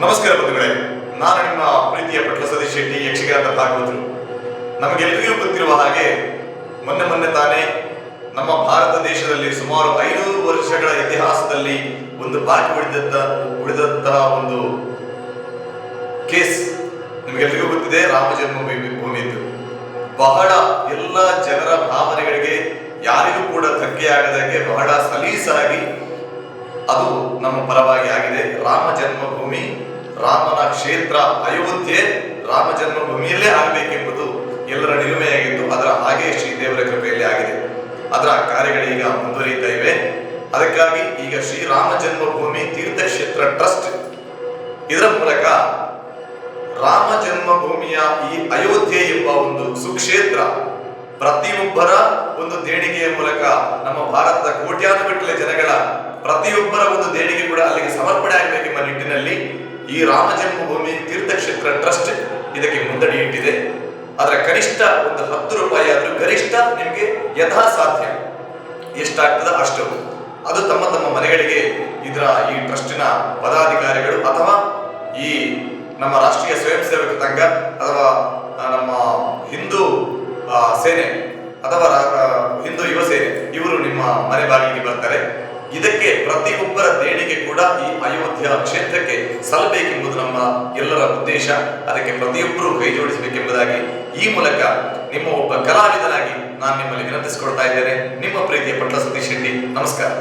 ನಮಸ್ಕಾರ ಬಂಧುಗಳೇ, ನಾನು ನಿಮ್ಮ ಪ್ರೀತಿಯ ಪಟ್ಲ ಸತೀಶ್ ಶೆಟ್ಟಿ, ಯಕ್ಷಗಾನ ಭಾಗವತರು. ನಮಗೆಲ್ಲರಿಗೂ ಗೊತ್ತಿರುವ ಹಾಗೆ ಮೊನ್ನೆ ತಾನೇ ನಮ್ಮ ಭಾರತ ದೇಶದಲ್ಲಿ ಸುಮಾರು 500 ವರ್ಷಗಳ ಇತಿಹಾಸದಲ್ಲಿ ಒಂದು ಬಾಕಿ ಉಳಿದಂತಹ ಒಂದು ಕೇಸ್ ನಿಮಗೆಲ್ಲರಿಗೂ ಗೊತ್ತಿದೆ. ರಾಮ ಜನ್ಮಭೂಮಿದ್ದು ಬಹಳ ಎಲ್ಲ ಜನರ ಭಾವನೆಗಳಿಗೆ ಯಾರಿಗೂ ಕೂಡ ಧಕ್ಕೆಯಾಗದಂಗೆ ಬಹಳ ಸಲೀಸಾಗಿ ಅದು ನಮ್ಮ ಪರವಾಗಿ ಆಗಿದೆ. ರಾಮ ಜನ್ಮಭೂಮಿ, ರಾಮನ ಕ್ಷೇತ್ರ ಅಯೋಧ್ಯೆ ರಾಮ ಜನ್ಮಭೂಮಿಯಲ್ಲೇ ಆಗಬೇಕೆಂಬುದು ಎಲ್ಲರ ನಿಲುಮೆಯಾಗಿತ್ತು. ಅದರ ಹಾಗೆ ಶ್ರೀದೇವರ ಕೃಪೆಯಲ್ಲಿ ಆಗಿದೆ. ಅದರ ಕಾರ್ಯಗಳೀಗ ಮುಂದುವರಿಯುತ್ತಾ ಇವೆ. ಅದಕ್ಕಾಗಿ ಈಗ ಶ್ರೀರಾಮ ಜನ್ಮಭೂಮಿ ತೀರ್ಥಕ್ಷೇತ್ರ ಟ್ರಸ್ಟ್ ಇದರ ಮೂಲಕ ರಾಮ ಜನ್ಮಭೂಮಿಯ ಈ ಅಯೋಧ್ಯೆ ಎಂಬ ಒಂದು ಸುಕ್ಷೇತ್ರ ಪ್ರತಿಯೊಬ್ಬರ ಒಂದು ದೇಣಿಗೆಯ ಮೂಲಕ ನಮ್ಮ ಭಾರತದ ಕೋಟ್ಯಾನುಗಟ್ಟಲೆ ಜನಗಳ ಪ್ರತಿಯೊಬ್ಬರ ಒಂದು ದೇಣಿಗೆ ಕೂಡ ಅಲ್ಲಿಗೆ ಸಮರ್ಪಣೆ ಆಗಬೇಕೆಂಬ ನಿಟ್ಟಿನಲ್ಲಿ ಈ ರಾಮ ಜನ್ಮಭೂಮಿ ತೀರ್ಥಕ್ಷೇತ್ರ ಟ್ರಸ್ಟ್ ಇದಕ್ಕೆ ಮುನ್ನಡಿ ಇಟ್ಟಿದೆ. ಅದರ ಕನಿಷ್ಠ ಒಂದು 10 ರೂಪಾಯಿ ಆದ್ರೂ ಗರಿಷ್ಠ ನಿಮಗೆ ಯಥಾ ಸಾಧ್ಯ ಎಷ್ಟಾಗ್ತದ ಅಷ್ಟು ಅದು ತಮ್ಮ ಮನೆಗಳಿಗೆ ಇದರ ಈ ಟ್ರಸ್ಟಿನ ಪದಾಧಿಕಾರಿಗಳು ಅಥವಾ ಈ ನಮ್ಮ ರಾಷ್ಟ್ರೀಯ ಸ್ವಯಂ ಸೇವಕ ಸಂಘ ಅಥವಾ ನಮ್ಮ ಹಿಂದೂ ಸೇನೆ ಅಥವಾ ಹಿಂದೂ ಯುವ ಸೇನೆ ಇವರು ನಿಮ್ಮ ಮನೆ ಬಾಗಿಲಿಗೆ ಬರ್ತಾರೆ. ಇದಕ್ಕೆ ಪ್ರತಿಯೊಬ್ಬರ ದೇಣಿಗೆ ಕೂಡ ಈ ಅಯೋಧ್ಯ ಕ್ಷೇತ್ರಕ್ಕೆ ಸಲ್ಲಬೇಕೆಂಬುದು ನಮ್ಮ ಎಲ್ಲರ ಉದ್ದೇಶ. ಅದಕ್ಕೆ ಪ್ರತಿಯೊಬ್ಬರು ಕೈ ಜೋಡಿಸಬೇಕೆಂಬುದಾಗಿ ಈ ಮೂಲಕ ನಿಮ್ಮ ಒಬ್ಬ ಕಲಾವಿದನಾಗಿ ನಾನು ನಿಮ್ಮಲ್ಲಿ ವಿನಂತಿಸಿಕೊಳ್ತಾ ಇದ್ದೇನೆ. ನಿಮ್ಮ ಪ್ರೀತಿಯ ಪಟ್ಲ ಸತೀಶ್ ಶೆಟ್ಟಿ. ನಮಸ್ಕಾರ.